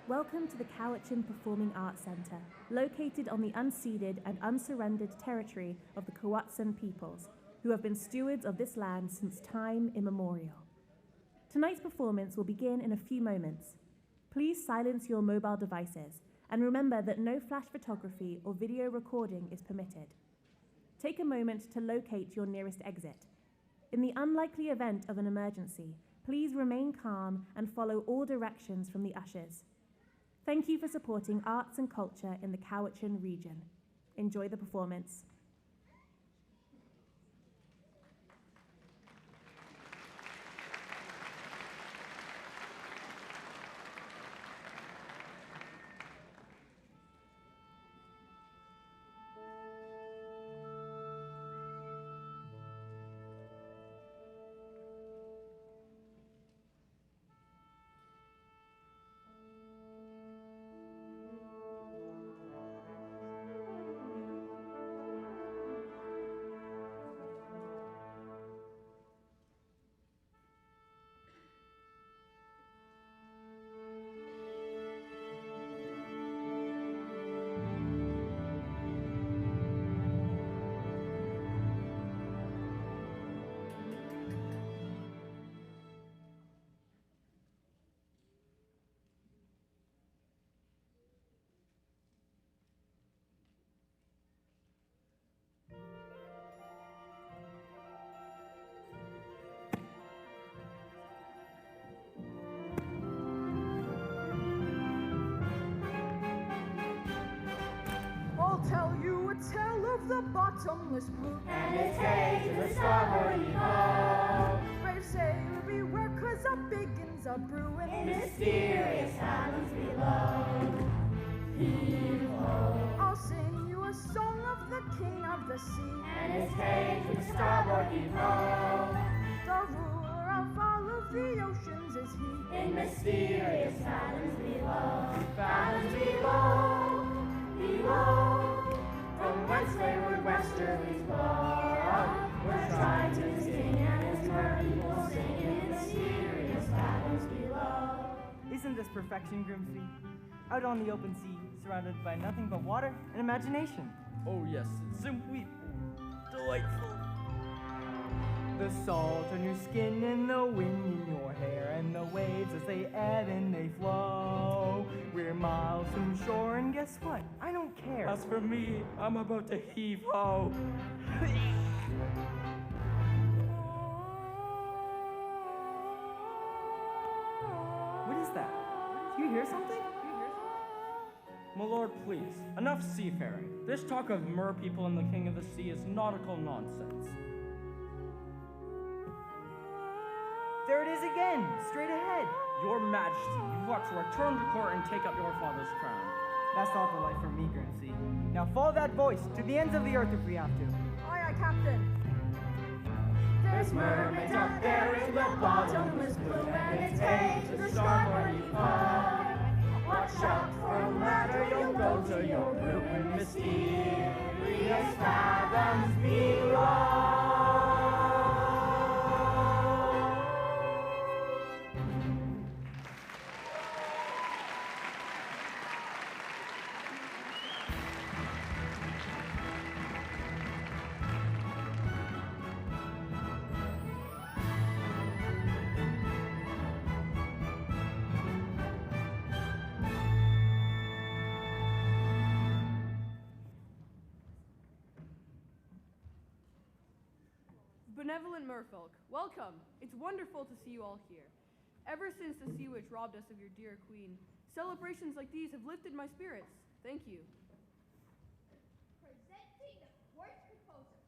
Welcome to the Cowichan Performing Arts Centre, located on the unceded and unsurrendered territory of the Cowichan peoples, who have been stewards of this land since time immemorial. Tonight's performance will begin in a few moments. Please silence your mobile devices and remember that no flash photography or video recording is permitted. Take a moment to locate your nearest exit. In the unlikely event of an emergency, please remain calm and follow all directions from the ushers. Thank you for supporting arts and culture in the Cowichan region. Enjoy the performance. I'll tell you a tale of the bottomless blue, and its hay to the starboard heave-ho. Brave sailor beware, 'cause a big uns a brewing In mysterious fathoms below. Heave-ho. I'll sing you a song of the king of the sea, And its hay to the starboard heave-ho. the ruler of all of the oceans is he. In mysterious fathoms below. Fathoms below. Below. From whence wayward westerlies blow. We're trying to sing, and it's mer people sing in mysterious fathoms below. Isn't this perfection, Grimsby? Out on the open sea, surrounded by nothing but water and imagination. Oh yes, simply delightful. The salt on your skin and the wind in your hair and the waves as they ebb and they flow. We're miles from shore and guess what? I don't care. As for me, I'm about to heave ho. What is that? Do you hear something? My lord, please, enough seafaring. This talk of mer people and the king of the sea is nautical nonsense. There it is again, straight ahead. Your Majesty, you ought to return to court and take up your father's crown. That's all the life for me, Grimsby. Now follow that voice to the ends of the earth if we have to. Aye, aye, Captain. There's mermaids up there in the bottomless blue, and it's hay to the starboard heave-ho. Watch out for a ladder, you'll go to your ruin. Mysterious fathoms below. Benevolent merfolk, welcome. It's wonderful to see you all here. Ever since the sea witch robbed us of your dear queen, celebrations like these have lifted my spirits. Thank you. Presenting the court proposal.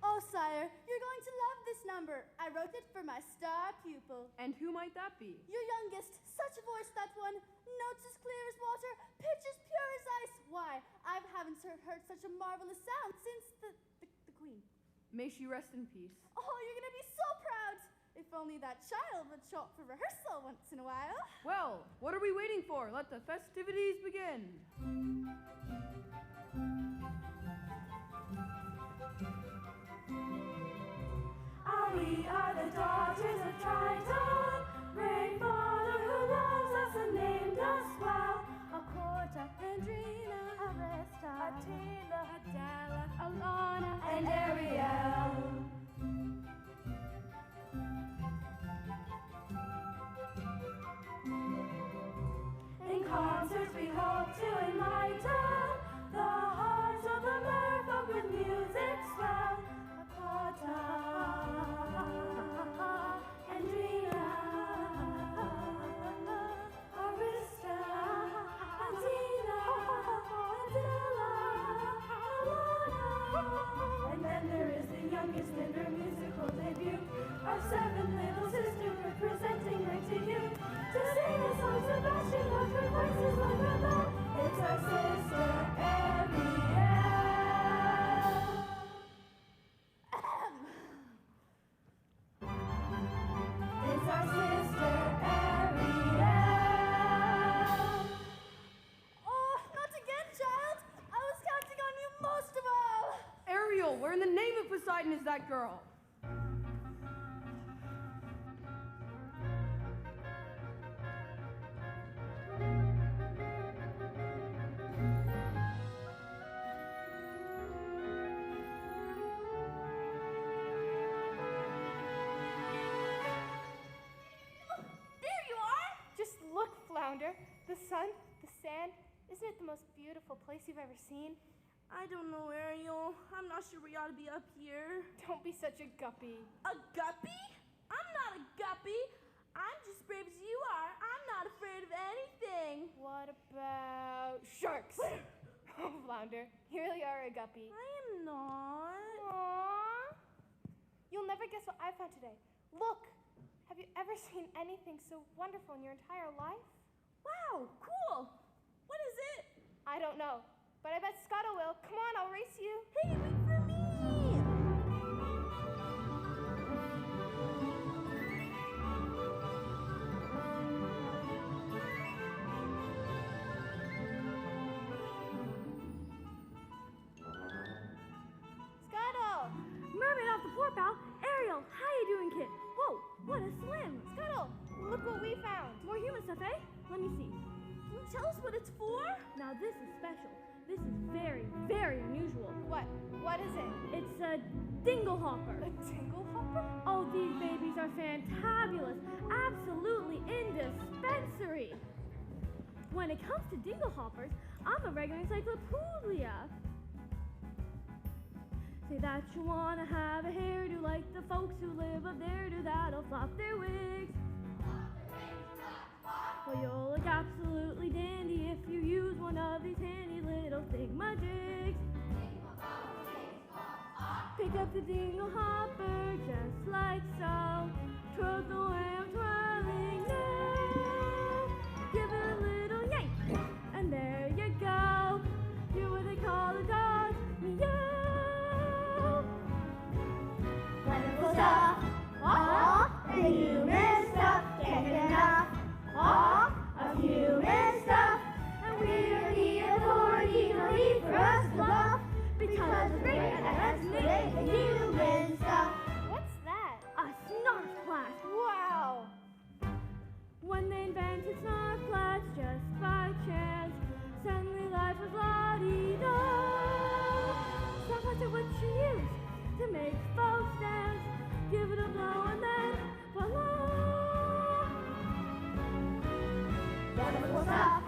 Oh, sire, you're going to love this number. I wrote it for my star pupil. And who might that be? Your youngest, such a voice, that one. Notes as clear as water, pitch as pure as ice. Why, I haven't heard such a marvelous sound since the queen. May she rest in peace. Oh, you're going to be so proud. If only that child would show up for rehearsal once in a while. Well, what are we waiting for? Let the festivities begin. we are the daughters of Triton, great Father who loves us and named us well. Acorta, Andrina, Arista, Atina, Adela, Alana, and Ariel. In concert we hope to enlighten the hearts of the merfolk with music swell. Acorta, Andrina, Arista, Atina, Adela, Alana. And then there is the youngest in her musical debut, our seventh little sister representing her to you. To sing a song, Sebastian loves her voice is like a bell. It's our sister Ariel. It's our sister Ariel. Oh, not again, child! I was counting on you most of all! Ariel, where in the name of Poseidon is that girl? There you are! Just look, Flounder. The sun, the sand. Isn't it the most beautiful place you've ever seen? I don't know, Ariel. I'm not sure we ought to be up here. Don't be such a guppy. A guppy? I'm not a guppy. I'm just brave as you are. I'm not afraid of anything. What about sharks? Oh, Flounder, you really are a guppy. I am not. Aww. You'll never guess what I found today. Look! Have you ever seen anything so wonderful in your entire life? Wow, cool. What is it? I don't know, but I bet Scotto will. Come on, I'll race you. Hey, wait for me. Scotto! Mermaid off the porpoise. Ariel, how you doing, kid? Whoa, what a swim. Scotto, look what we found. More human stuff, eh? Let me see. Can you tell us what it's for? Now this is special. This is very, very unusual. What? What is it? It's a dinglehopper. A dinglehopper? Oh, these babies are fantabulous. Absolutely indispensary. When it comes to dinglehoppers, I'm a regular encyclopedia. Say that you wanna have a hairdo like the folks who live up there do, that'll flop their wigs. Well, you'll look absolutely dandy if you use one of these handy little thingamajigs. Pick up the dinglehopper just like so. Twirl the way I'm twirling now. Give it a little yank, and there you go. You're what they call a dog. Meow. Wonderful stuff. Aw, the human stuff. Can't get enough. Aw, of human stuff. And we're the authority, no need for us to bluff. Because we're great at estimating the human stuff. What's that? A snarf class. Wow! When they invented snarf flats just by chance, suddenly life was la-dee-da. Snarf flats are what you use to make folks dance. Give it a blow and then voila! Wonderful stuff.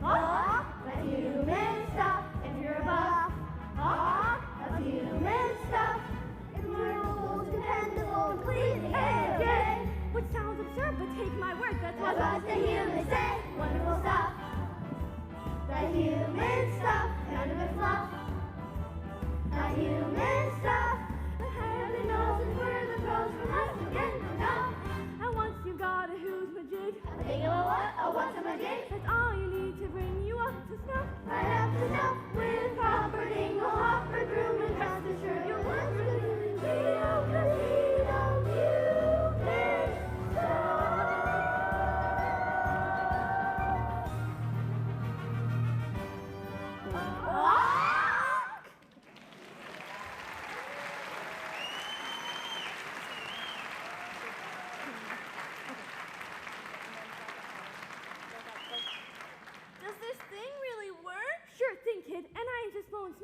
Aw, the human stuff. If you're a buff. Aw, of human stuff. It's wonderful, dependable, completely everyday. Which sounds absurd, but take my word, that's What does the human say? Wonderful stuff. The human stuff. None of it fluff. The human stuff. And heaven knows it's where the pros from us will get enough. And once you've got a who's majig, A thing of a what? A what's a magic? that's all you need to bring you up to snuff. Right up to snuff with proper dingle hopper groom and rest assured you're wonderful. We don't compete on human stuff.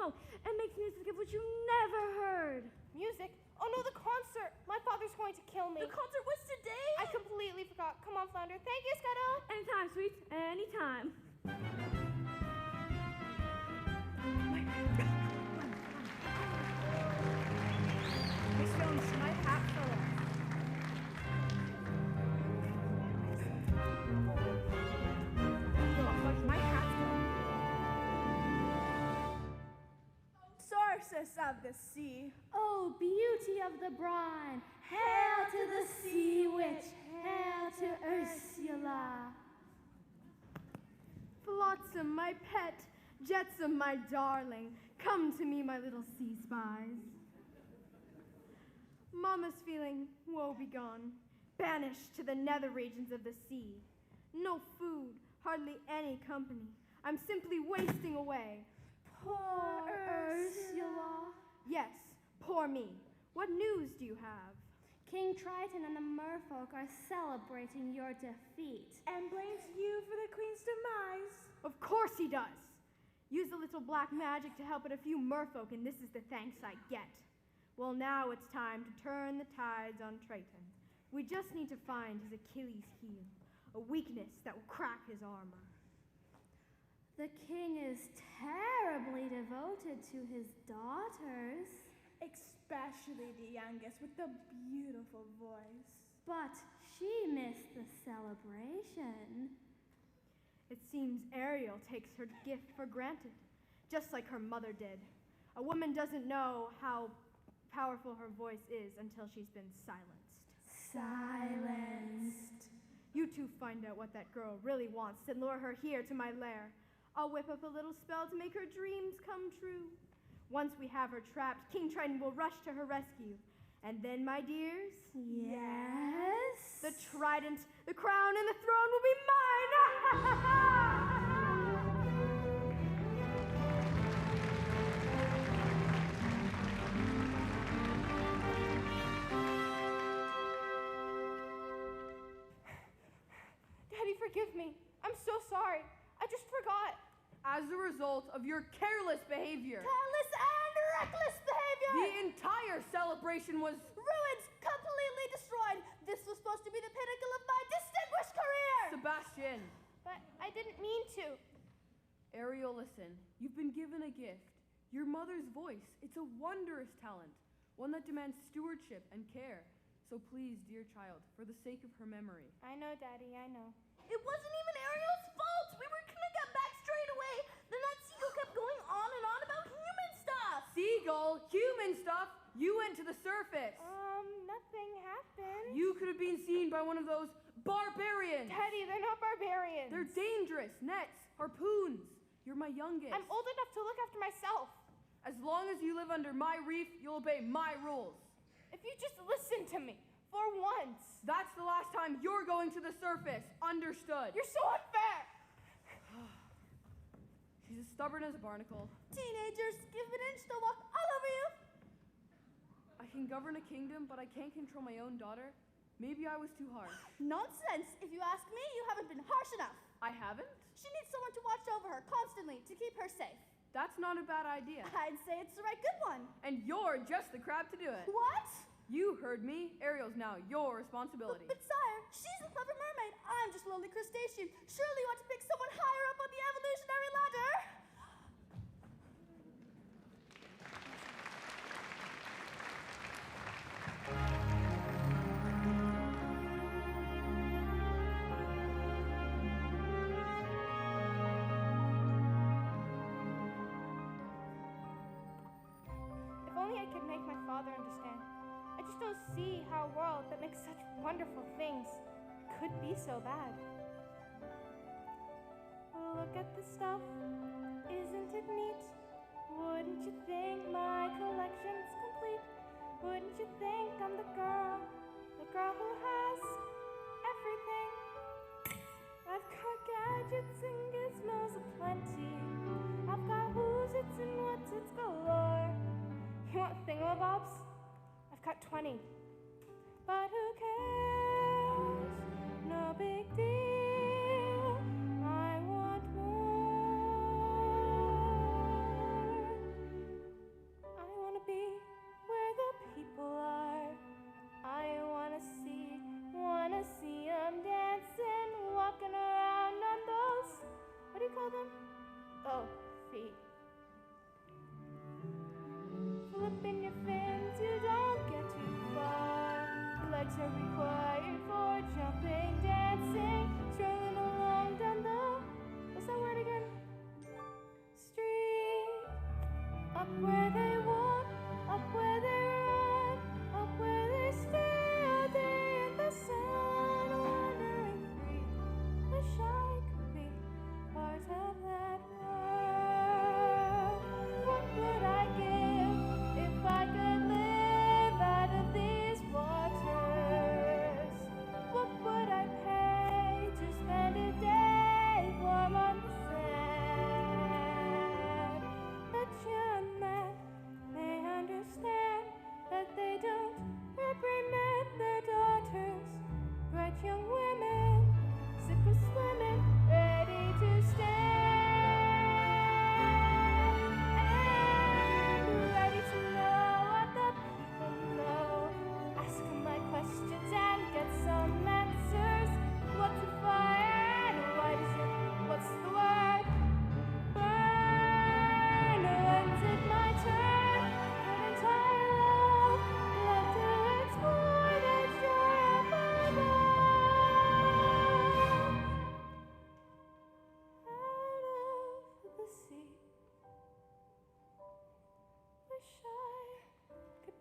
smoke and makes music of which you never heard. Music? Oh no, the concert! My father's going to kill me. The concert was today? I completely forgot. Come on, Flounder. Thank you, Scuttle. Anytime, sweets. Anytime. Miss Jones, my hat fell off. My hat's gone. Sources of the sea. Oh, beauty of the brine, hail to the sea witch, hail to Ursula. Flotsam, my pet, Jetsam, my darling, come to me, my little sea spies. Mama's feeling woe begone, banished to the nether regions of the sea. No food, hardly any company. I'm simply wasting away. Poor Ursula. Yes, poor me. What news do you have? King Triton and the merfolk are celebrating your defeat. And blames you for the queen's demise. Of course he does. Use a little black magic to help out a few merfolk, and this is the thanks I get. Well, now it's time to turn the tides on Triton. We just need to find his Achilles heel, a weakness that will crack his armor. The king is terribly devoted to his daughters. Especially the youngest with the beautiful voice. But she missed the celebration. It seems Ariel takes her gift for granted, just like her mother did. A woman doesn't know how powerful her voice is until she's been silenced. Silenced. You two find out what that girl really wants and lure her here to my lair. I'll whip up a little spell to make her dreams come true. Once we have her trapped, King Triton will rush to her rescue. And then, my dears, Yes? the trident, the crown, and the throne will be mine! Daddy, forgive me. I'm so sorry. I just forgot. As a result of your careless behavior, Careless and reckless behavior! the entire celebration was Ruined, completely destroyed. This was supposed to be the pinnacle of my distinguished career. Sebastian. But I didn't mean to. Ariel, listen. You've been given a gift. Your mother's voice. It's a wondrous talent, one that demands stewardship and care. So please, dear child, for the sake of her memory. I know, Daddy, I know. It wasn't even Ariel's fault. We were gonna get back straight away. Then that seagull kept going on and on about human stuff. Seagull, human stuff, you went to the surface. Nothing happened. You could have been seen by one of those barbarians. Daddy, they're not barbarians. They're dangerous. Nets, harpoons. You're my youngest. I'm old enough to look after myself. As long as you live under my reef, you'll obey my rules. If you just listen to me, for once. That's the last time you're going to the surface. Understood? You're so unfair. She's as stubborn as a barnacle. Teenagers, give an inch, they'll walk all over you. I can govern a kingdom, but I can't control my own daughter. Maybe I was too harsh. Nonsense. If you ask me, you haven't been harsh enough. I haven't? She needs someone to watch over her constantly to keep her safe. That's not a bad idea. I'd say it's the right good one. And you're just the crab to do it. What? You heard me. Ariel's now your responsibility. But sire, she's a clever mermaid. I'm just a lowly crustacean. Surely you want to pick someone higher up on the evolutionary ladder. If only I could make my father understand. I just don't see how a world that makes such wonderful things could be so bad. Look at the stuff, isn't it neat? Wouldn't you think my collection's complete? Wouldn't you think I'm the girl who has everything? I've got gadgets and gizmos aplenty. I've got who's its and what's its galore. You want thingamabobs? I've got 20. But who cares? No big deal. I want more.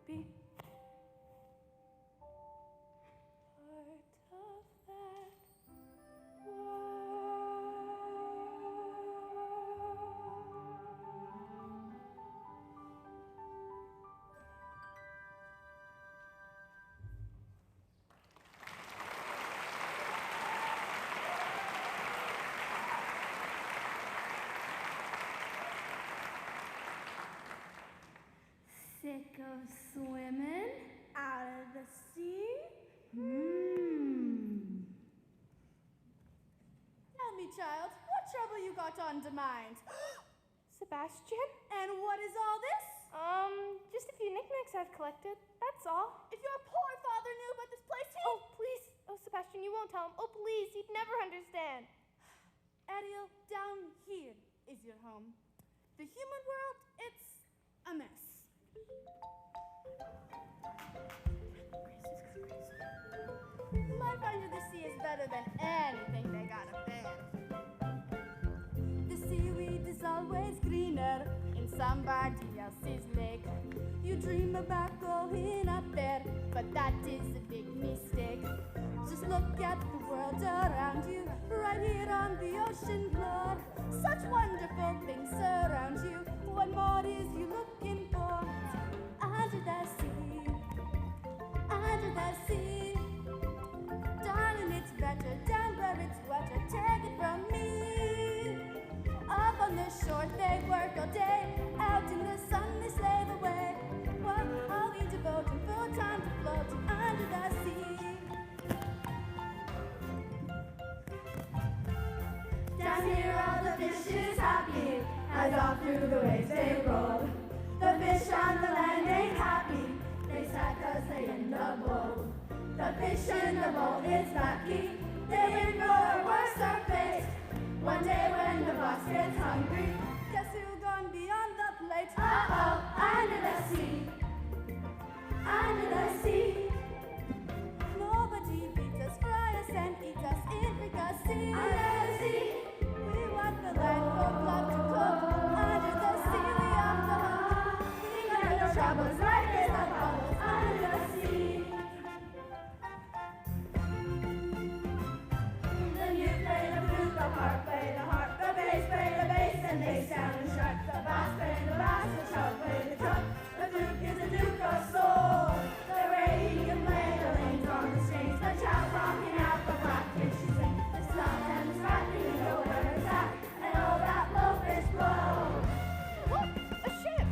be part of that Sick of swimming out of the sea? Tell me, child, what trouble you got on to mind? Sebastian? And what is all this? Just a few knickknacks I've collected. That's all. If your poor father knew about this place, Oh, please. Oh, Sebastian, you won't tell him. Oh, please. He'd never understand. Ariel, down here is your home. The human world, it's a mess. Life under the sea is better than anything they got up there. The seaweed is always greener in somebody else's lake. You dream about going up there, but that is a big mistake. Just look at the world around you, right here on the ocean floor. Such wonderful things surround you. What more is you looking for? Under the sea, under the sea. Darling, it's better down where it's wetter. Take it from me. Up on the shore, they work all day. Out in the sun, they slave away. What are we devoting full time to floating under the sea? Down here all the fish is happy, as all through the waves they roll. The fish on the land ain't happy, they sad 'cause they in the bowl. The fish in the bowl is lucky, they in for a worse fate. One day when the boss gets hungry, Guess who's gone beyond the plate? uh-oh, under the sea, under the sea. Nobody beat us, fry us, and eat us in fricassee. Under the sea, We want the land folk love to cook. Under the sea, we have the hook. We got no troubles, life is no bubbles. under the sea. The mute play the flute, the harp play the harp, the bass play the bass, and they sound sharp. The bass play the bass, the trumpet play the trump. The duke is a duke of soul. The way he can play the lanes on the strings, the child rocking out the blackfish is in. The sun and the sky, you know where it's at, and all that blowfish blow. Look, a ship.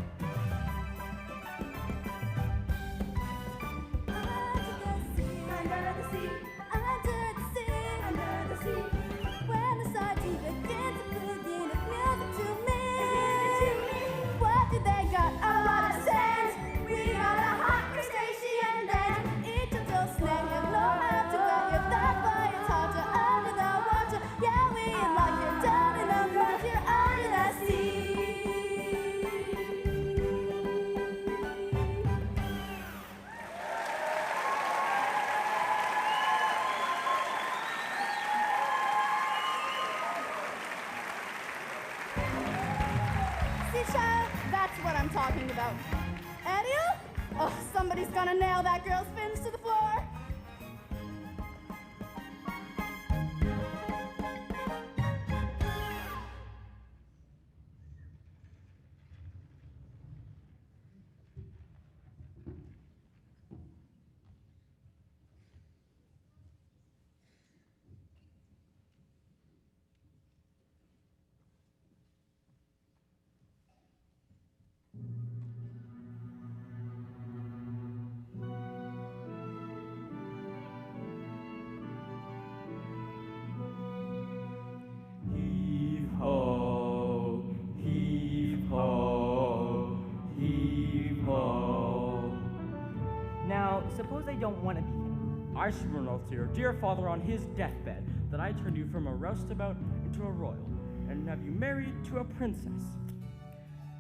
Under the sea, Under the sea, under the sea. under the sea. When the sardine begins to begin its music to me. What do they got? A lot of sand. We got a hot crustacean then. Each until snake and know how to go. If that fire it's hotter under the water. Yeah, we like it down in the mud here under the sea. See, child, that's what I'm talking about. Ariel? Oh, somebody's gonna nail that girl's fins to the floor. Heave ho, heave ho, heave ho. Now, suppose I don't want to be king. I should run oath to your dear father on his deathbed that I turned you from a roustabout into a royal, and have you married to a princess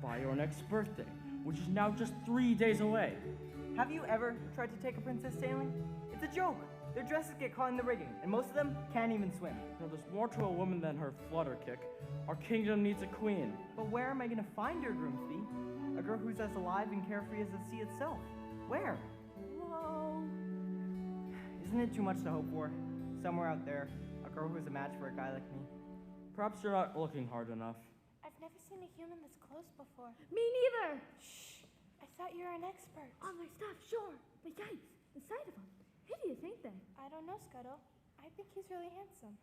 by your next birthday, which is now just 3 days away. Have you ever tried to take a princess sailing? It's a joke. Their dresses get caught in the rigging, and most of them can't even swim. Now, there's more to a woman than her flutter kick. Our kingdom needs a queen. But where am I going to find your groomsby? A girl who's as alive and carefree as the sea itself. Where? Whoa. Isn't it too much to hope for? Somewhere out there, a girl who's a match for a guy like me. Perhaps you're not looking hard enough. I've never seen a human this close before. Me neither. Shh! I thought you were an expert. On their stuff, sure. But yikes, the sight of them. Hideous, ain't they? I don't know, Scuttle. I think he's really handsome.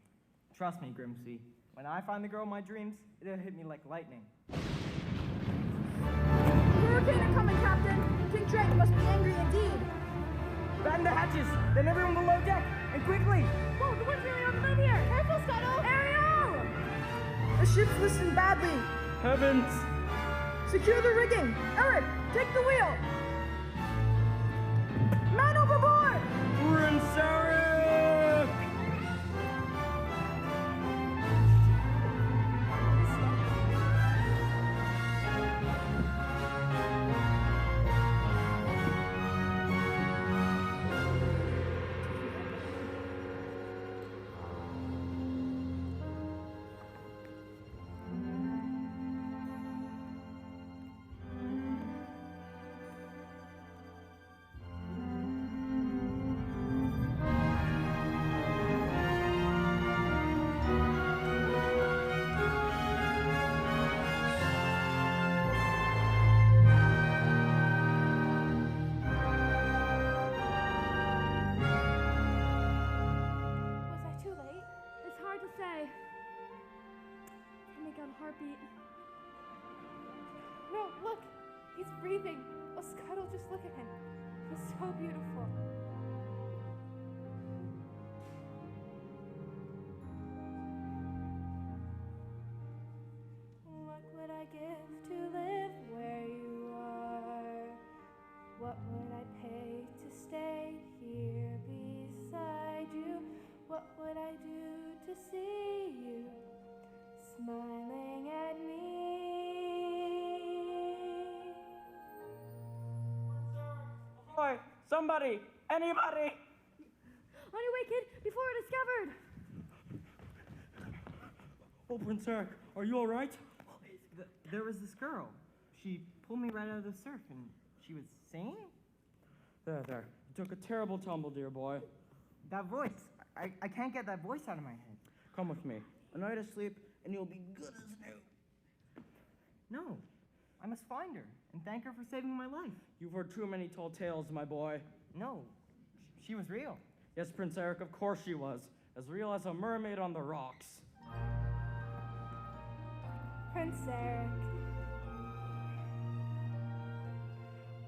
Trust me, Grimsby. When I find the girl of my dreams, it'll hit me like lightning. Hurricane incoming, Captain. King Drake must be angry indeed. Batten the hatches! Then everyone below deck! And quickly! Whoa, the wind's really on the move here. Careful, Scuttle! Ariel! The ship's listing badly. Heavens! Secure the rigging. Eric, take the wheel. Man overboard! Prince Eric! Was I too late? It's hard to say. Can't make out a heartbeat. No, look! He's breathing. Oh, Scuttle, just look at him. He's so beautiful. What would I give to live where you are? What would I pay to stay here beside you? What would I do to see you smiling at me? Boy, somebody! Anybody! On your way, kid, before we're discovered. Oh, Prince Eric, are you alright? There was this girl. She pulled me right out of the surf, and she was singing? There. You took a terrible tumble, dear boy. That voice. I can't get that voice out of my head. Come with me. A night of sleep, and you'll be good as new. No. I must find her and thank her for saving my life. You've heard too many tall tales, my boy. No. She was real. Yes, Prince Eric, of course she was. As real as a mermaid on the rocks. Prince Eric.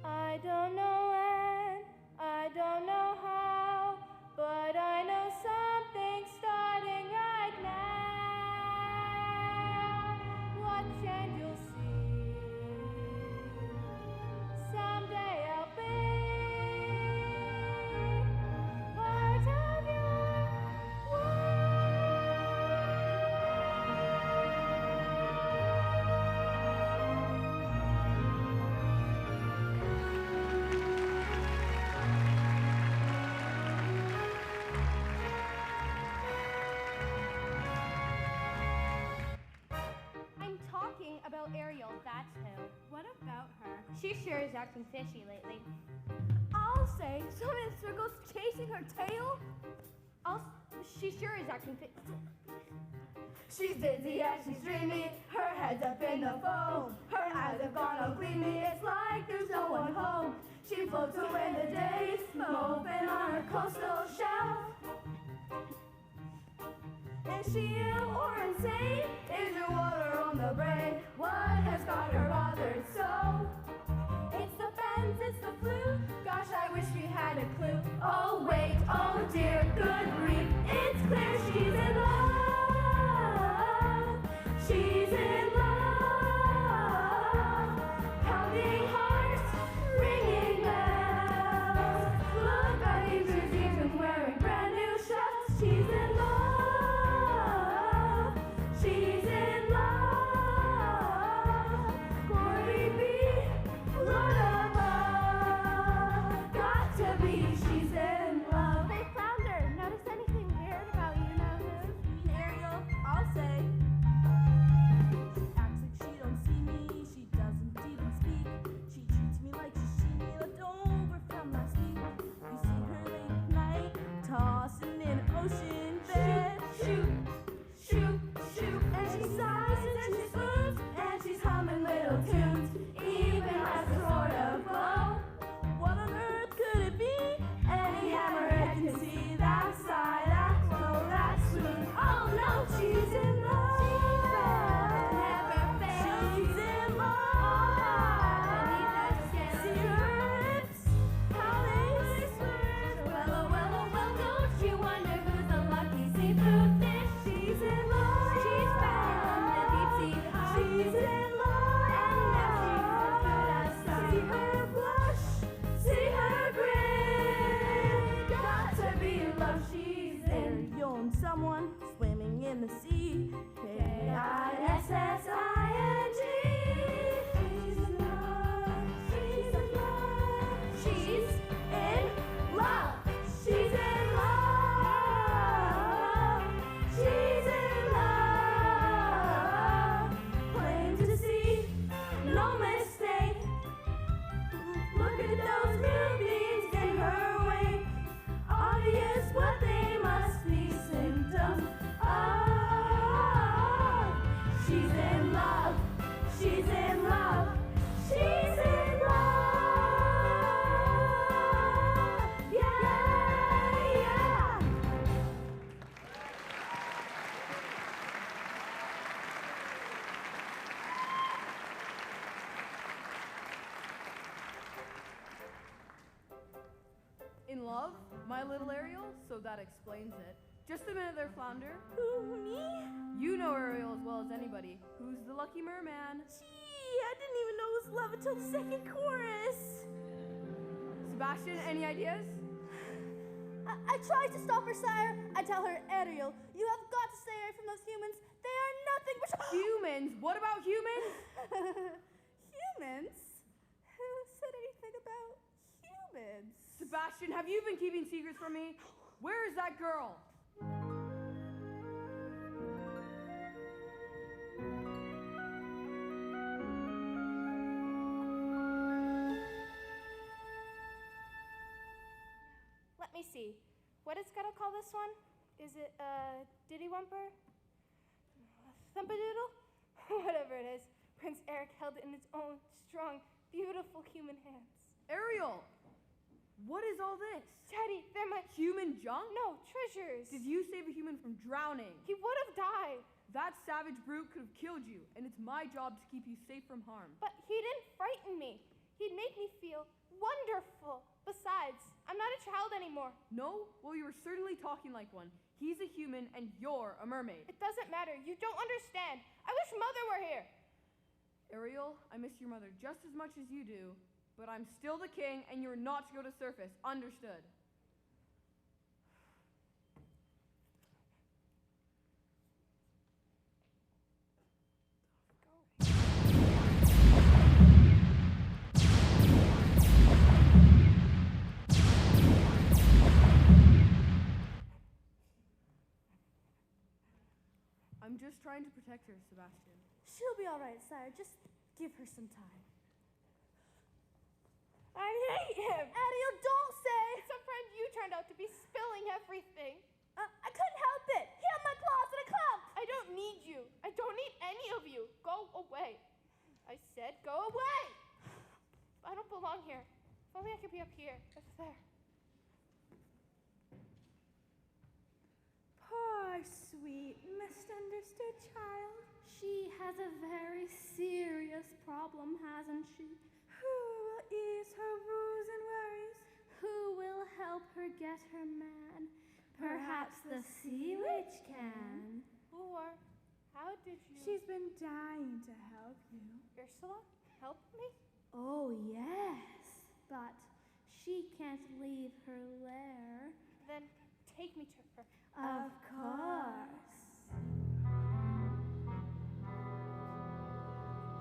I don't know when, I don't know how, but I know something's starting right now. Watch and you'll see. Someday I'll be part of your I'm talking about Ariel, that's who. What about her? She sure is acting fishy lately. I'll say, so in circles chasing her tail. She sure is acting She's dizzy and she's dreamy. Her head's up in the foam. Her eyes have gone all gleamy. It's like there's no one home. She floats away the days, moping on her coastal shelf. Is she ill or insane? Is there water on the brain? What has got her bothered so? It's the bends, it's the flu. Gosh, I wish we had a clue. Oh wait, oh dear, good grief. It's clear she's in love. She's in love. Pounding hearts, ringing bells. Look, I think she's even wearing brand new shoes. She's in love. She's in love. ocean bed. Shoot, shoot, shoot. And she sighs and she spoons, and she's humming little tunes. Even has a sort of glow. What on earth could it be? Any hammerhead can see that sigh, that glow, that swoon. Oh no, she's in love. Never fails. She's in love. Beneath that skin. See her hips, how they swerve. Well, oh, well, oh, well, don't you wonder who's the lucky seafood fish? She's in love. She's found the deep sea high. She's in love. And now she's as good as sight. See her blush, See her grin. Got to be in love. She's in and you're someone swimming in the sea. K-I-S-S-I-N-G. She's in love. She's in love. She's in love. She's in love. She's in love. Plain to see, no mistake. Look at those moonbeams in her wake. Obvious what they must be symptoms of. She's in love. She's in love. She's in love. Yeah, yeah. In love, my little Ariel, so that explains it. Just a minute there, Flounder. Who, me? You know Ariel as well as anybody. Who's the lucky merman? Gee, I didn't even know it was love until the second chorus. Sebastian, any ideas? I tried to stop her, sire. I tell her, Ariel, you have got to stay away from those humans. They are nothing but Humans? What about humans? humans. Who said anything about humans? Sebastian, have you been keeping secrets from me? Where is that girl? Let me see. What is Scuttle call this one? Is it Diddywumper? Thumpadoodle? Whatever it is. Prince Eric held it in his own strong, beautiful human hands. Ariel, what is all this? Daddy, they're my Human junk? no treasures. Did you save a human from drowning? He would have died, That savage brute could have killed you, and it's my job to keep you safe from harm. but he didn't frighten me. He'd make me feel wonderful. Besides, I'm not a child anymore. No? Well, you were certainly talking like one. He's a human, and you're a mermaid. It doesn't matter. You don't understand. I wish Mother were here. Ariel, I miss your mother just as much as you do, but I'm still the king, and you're not to go to surface. Understood? I'm just trying to protect her, Sebastian. She'll be all right, sire. Just give her some time. I hate him. Ariel, don't say. It's a friend you turned out to be, spilling everything. I couldn't help it. He had my claws in a cup. I don't need you. I don't need any of you. Go away. I said go away. I don't belong here. If only I could be up here. Up there. Poor, sweet, misunderstood child. She has a very serious problem, hasn't she? Who will ease her woes and worries? Who will help her get her man? Perhaps the sea witch can. Or how did you... She's been dying to help you. Ursula, help me? Oh, yes, but she can't leave her lair. Then take me to her. Of course.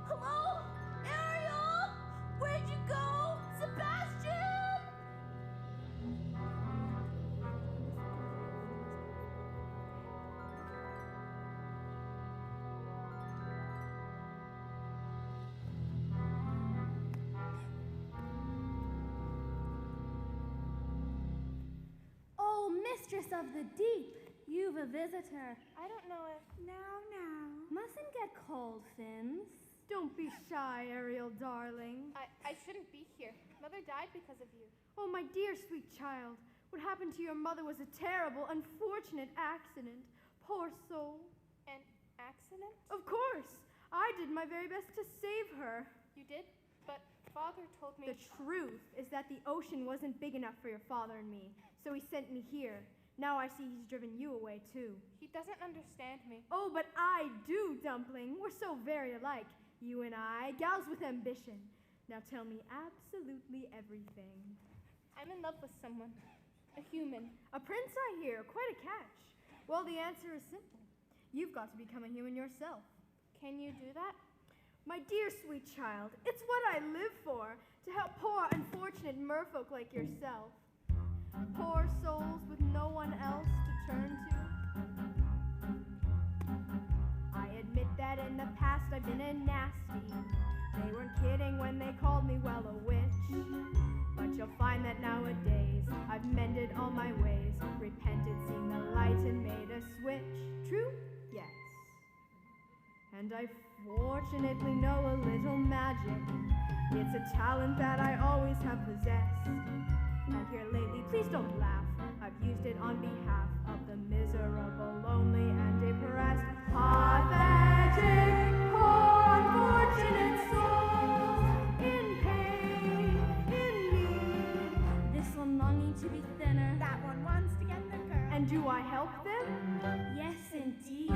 Hello? Ariel? Where'd you go? Sebastian! Oh, mistress of the deep. You've a visitor. I don't know if... Now. Mustn't get cold, Fins. Don't be shy, Ariel, darling. I shouldn't be here. Mother died because of you. Oh, my dear sweet child. What happened to your mother was a terrible, unfortunate accident. Poor soul. An accident? Of course. I did my very best to save her. You did? But Father told me... The truth is that the ocean wasn't big enough for your father and me, so he sent me here. Now I see he's driven you away, too. He doesn't understand me. Oh, but I do, Dumpling. We're so very alike. You and I, gals with ambition. Now tell me absolutely everything. I'm in love with someone. A human. A prince, I hear. Quite a catch. Well, the answer is simple. You've got to become a human yourself. Can you do that? My dear sweet child, it's what I live for, to help poor, unfortunate merfolk like yourself. Poor souls with no one else to turn to. I admit that in the past I've been a nasty. They weren't kidding when they called me, well, a witch. But you'll find that nowadays I've mended all my ways, repented, seen the light, and made a switch. True? Yes. And I fortunately know a little magic. It's a talent that I always have possessed. And here lately, please don't laugh, I've used it on behalf of the miserable, lonely, and depressed. Pathetic, poor, unfortunate souls in pain, in need. This one longing to be thinner. That one wants to get the girl. And do I help them? Yes, indeed.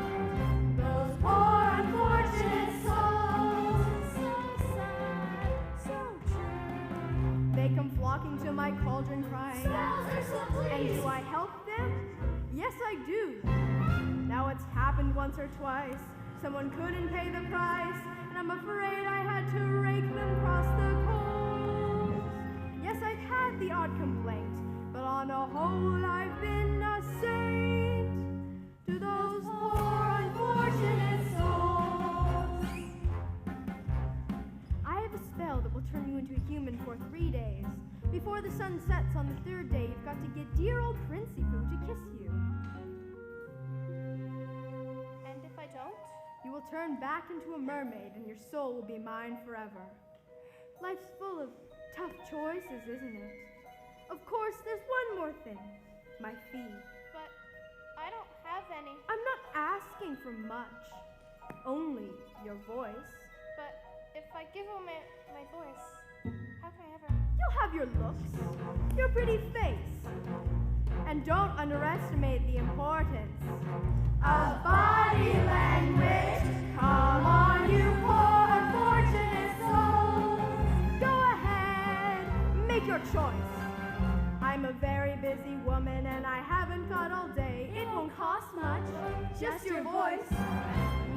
Those poor, unfortunate souls, So sad, so true. they come flocking to my cauldron crying. Spells are so And pleased. do I help them? Yes, I do. Now it's happened once or twice. Someone couldn't pay the price, and I'm afraid I had to rake them across the coals. Yes, I've had the odd complaint, but on a whole I've been a saint to those poor, unfortunate souls. I have a spell that will turn you into a human for 3 days. Before the sun sets on the 3rd day, you've got to get dear old Princey Pooh to kiss you. And if I don't? You will turn back into a mermaid, and your soul will be mine forever. Life's full of tough choices, isn't it? Of course, there's one more thing. My fee. But I don't have any. I'm not asking for much. Only your voice. But if I give him my voice, how can I ever... You'll have your looks, your pretty face. And don't underestimate the importance of body language. Come on, you poor, unfortunate souls. Go ahead, make your choice. I'm a very busy woman and I haven't got all day. It won't cost much, just your voice.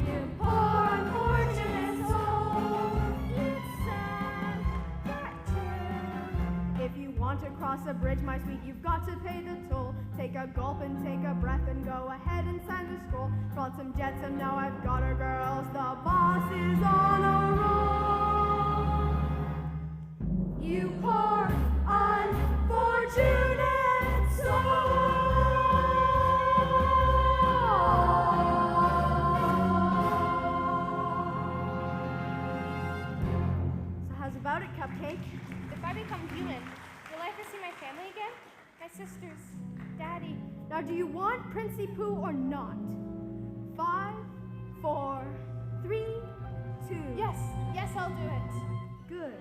You poor, unfortunate souls. It's sad, that too. If you want to cross a bridge, my sweet, you've got to pay the toll. Take a gulp and take a breath and go ahead and sign the scroll. Brought some jetsam, now I've got her, girls. The boss is on a roll. You poor, unfortunate soul. So how's about it, Cupcake? If I become human, will I ever see my family again? My sisters, Daddy. Now, do you want Princey Pooh or not? 5, 4, 3, 2. Yes, I'll do it. Good.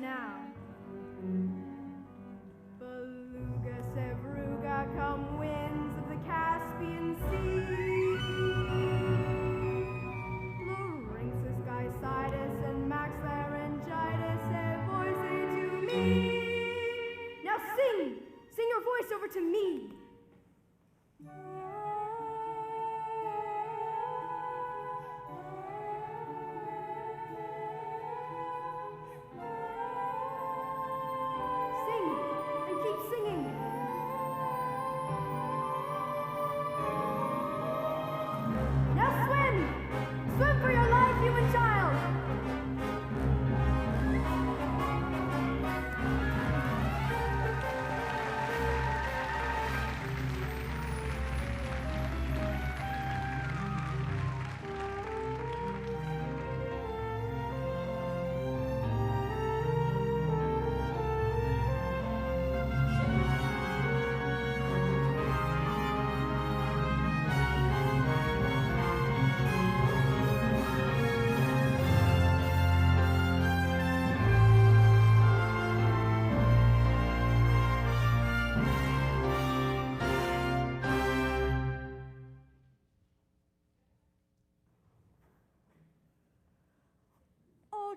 Now. Beluga, Sevruga, come winds of the Caspian Sea. Larynxus, Gycitis, and Max Laryngitis, say voice to me. Now sing! Sing your voice over to me. Sing and keep singing. Now swim! Swim for your life, human child!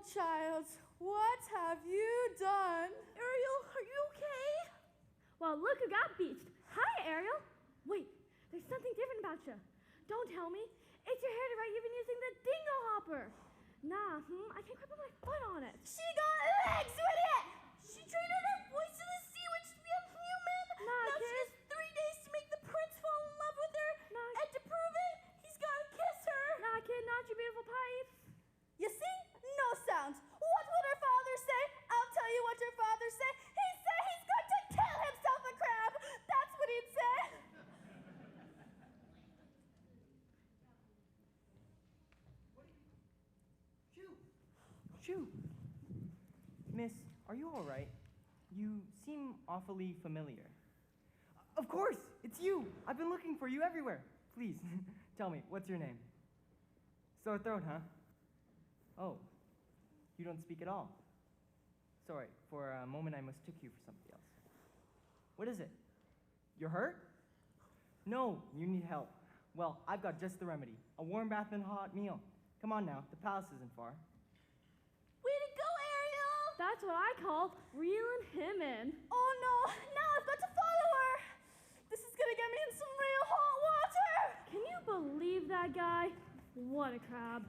child, what have you done? Ariel, are you okay? Well, look who got beached. Hi, Ariel. Wait, there's something different about you. Don't tell me. It's your hair right. You've been using the dingo hopper. Nah, I can't quite put my foot on it. She got legs with it! She traded her voice to the sea witch to be a human! Nah, now kid. she has 3 days to make the prince fall in love with her! Nah, and to prove it, he's gotta kiss her! Nah, kid, not your beautiful pipes. You see? No sounds. What would her father say? I'll tell you what your father say. He'd say he's going to kill himself a crab! That's what he'd say! Shoo! Miss, are you all right? You seem awfully familiar. Of course! It's you! I've been looking for you everywhere. Please, tell me, what's your name? Sore throat, huh? Oh, you don't speak at all. Sorry, for a moment I mistook you for somebody else. What is it? You're hurt? No, you need help. Well, I've got just the remedy. A warm bath and a hot meal. Come on now, the palace isn't far. Way to go, Ariel! That's what I call reeling him in. Oh no, now I've got to follow her! This is gonna get me in some real hot water! Can you believe that guy? What a crab.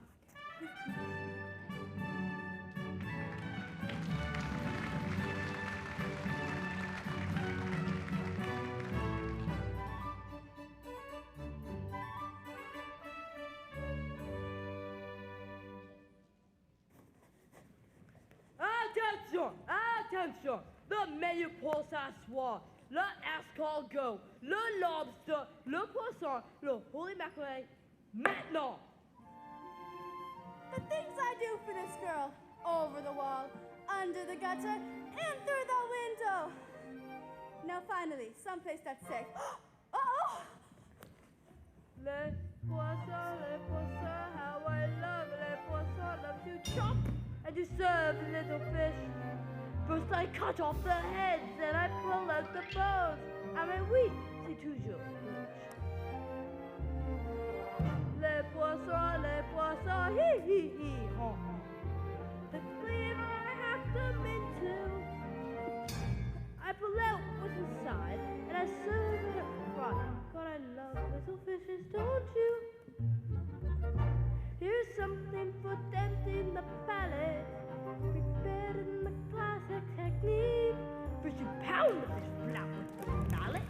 Attention! Attention! The menu pour s'asseoir. Le escargot, le lobster, le poisson, le holy mackerel. Maintenant! The things I do for this girl. Over the wall, under the gutter, and through the window. Now finally, someplace that's safe. Uh-oh! Les poissons, how I love les poissons. Love to chop and to serve the little fish. First I cut off the heads, then I pull out the bones. Ah mais oui, c'est toujours fish. Les poissons, hee hee hee, ha ha. The cleaver I have them into. I pull out what's inside, and I serve it up front. God, I love little fishes, don't you? Here's something for tempting the palate, prepared in the classic technique. First you pound the fish flat with the mallet.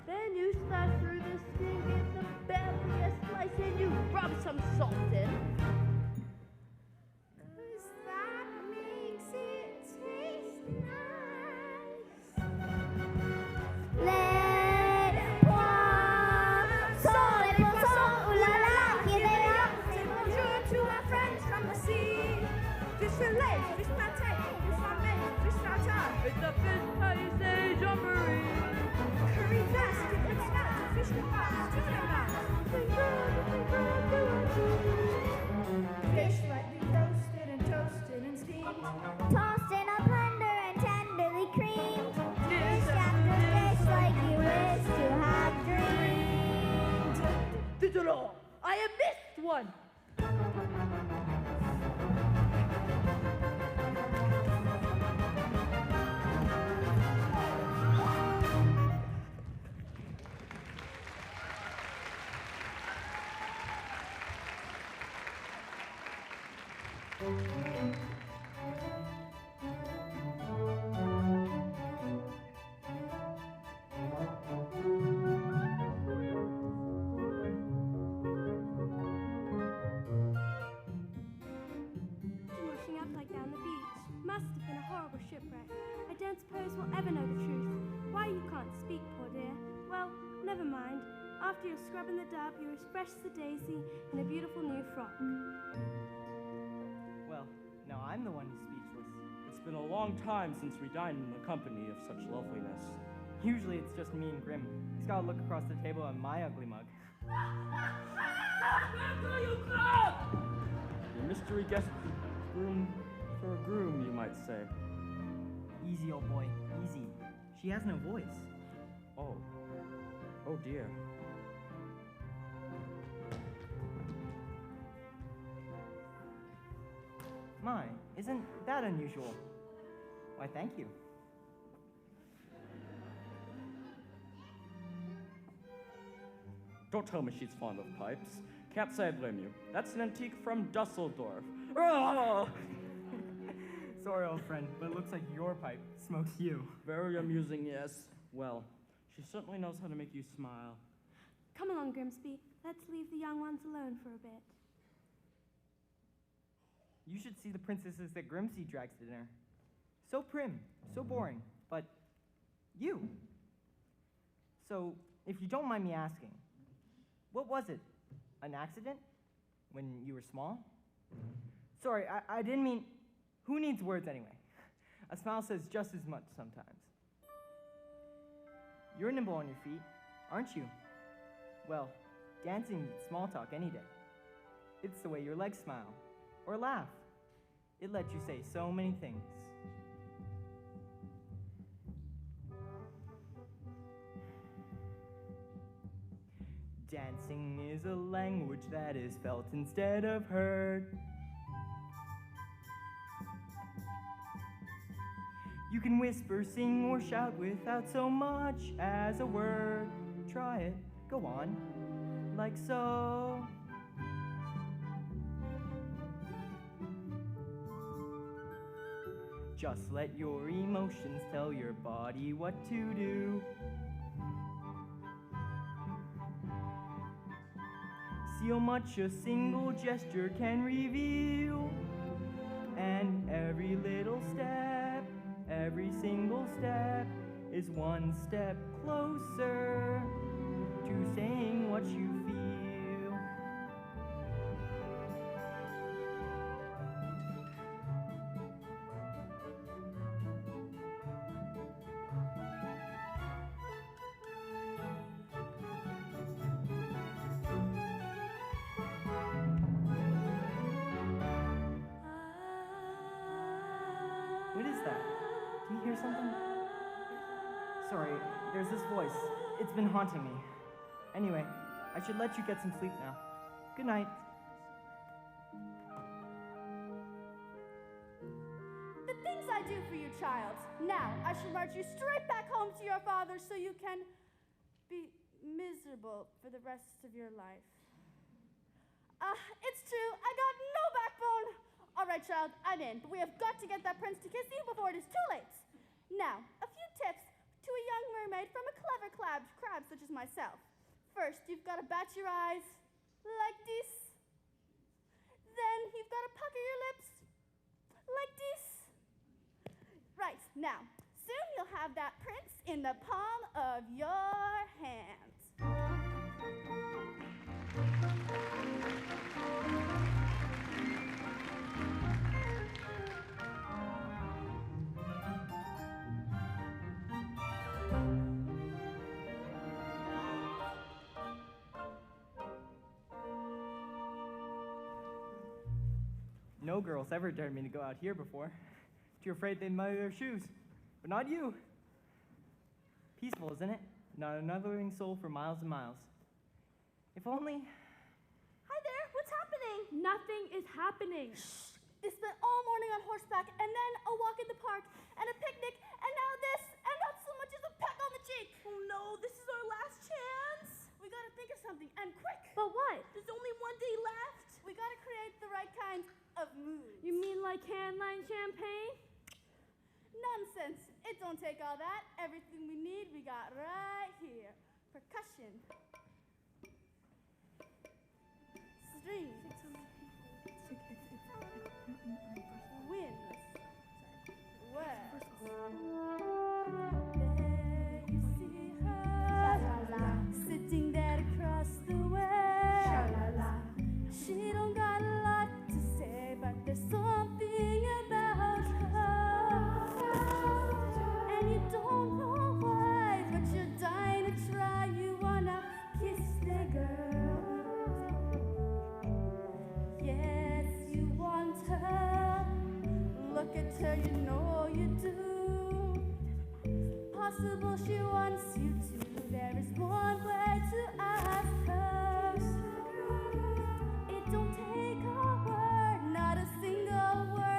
Then you slice through the skin, get the belly a slice, and you rub some salt in. 'Cause that makes it taste nice. Les poissons, ooh la la, here they are. Say bonjour to our friends from the sea. Fish fillet, fish pâté, fish ramen, fish tartare. It's a fish pâté jamboree. Curry fast, dip and snout, fish kebabs, tuna wraps. Fish lightly roasted and toasted and steamed. Tossed in a blender and tenderly creamed. Dish after dish like you wish to have dreamed. Digital! I have missed one! Washing up like that on the beach. Must have been a horrible shipwreck. I don't suppose we'll ever know the truth. Why you can't speak, poor dear. Well, never mind. After you're scrubbing the dub, you're as fresh as a daisy in a beautiful new frock. Well, now I'm the one who's speechless. It's been a long time since we dined in the company of such loveliness. Usually it's just me and Grim. He's gotta look across the table at my ugly mug. Your mystery guest room for a groom, you might say. Easy, old boy, easy. She has no voice. Oh. Oh dear. My, isn't that unusual? Why, thank you. Don't tell me she's fond of pipes. Can't say I blame you. That's an antique from Dusseldorf. Ah! Sorry, old friend, but it looks like your pipe smokes you. Very amusing, yes. Well, she certainly knows how to make you smile. Come along, Grimsby. Let's leave the young ones alone for a bit. You should see the princesses that Grimsby drags to dinner. So prim, so boring, but you. So, if you don't mind me asking, what was it? An accident? When you were small? Sorry, I didn't mean... Who needs words anyway? A smile says just as much sometimes. You're nimble on your feet, aren't you? Well, dancing beats small talk any day. It's the way your legs smile, or laugh. It lets you say so many things. Dancing is a language that is felt instead of heard. You can whisper, sing, or shout without so much as a word. Try it, go on, like so. Just let your emotions tell your body what to do. See how much a single gesture can reveal. And every little step, every single step is one step closer to saying what you feel. What is that? Do you hear something? Sorry, there's this voice. It's been haunting me. Anyway, I should let you get some sleep now. Good night. The things I do for you, child. Now, I shall march you straight back home to your father so you can be miserable for the rest of your life. It's true, I got no backbone. All right, child, I'm in, but we have got to get that prince to kiss you before it is too late. Now, a few tips to a young mermaid from a clever crab such as myself. First, you've got to bat your eyes like this. Then you've got to pucker your lips like this. Right, now, soon you'll have that prince in the palm of your hand. No girls ever dared me to go out here before. Too afraid they'd muddy their shoes. But not you. Peaceful, isn't it? Not another living soul for miles and miles. If only... Hi there, what's happening? Nothing is happening. They spent all morning on horseback, and then a walk in the park, and a picnic, and now this, and not so much as a peck on the cheek. Oh no, this is our last chance. We gotta think of something, and quick. But what? There's only one day left. We gotta create the right kind of mood. You mean like hand-line champagne? Nonsense. It don't take all that. Everything we need, we got right here. Percussion. Strings. Winds. Words. There you see her, sitting there across the way. She don't got a lot to say, but there's something about her. And you don't know why, but you're dying to try. You wanna kiss the girl. Yes, you want her. Look at her, you know you do. Possible she wants you to. There is one way to ask her. It don't take a word, not a single word.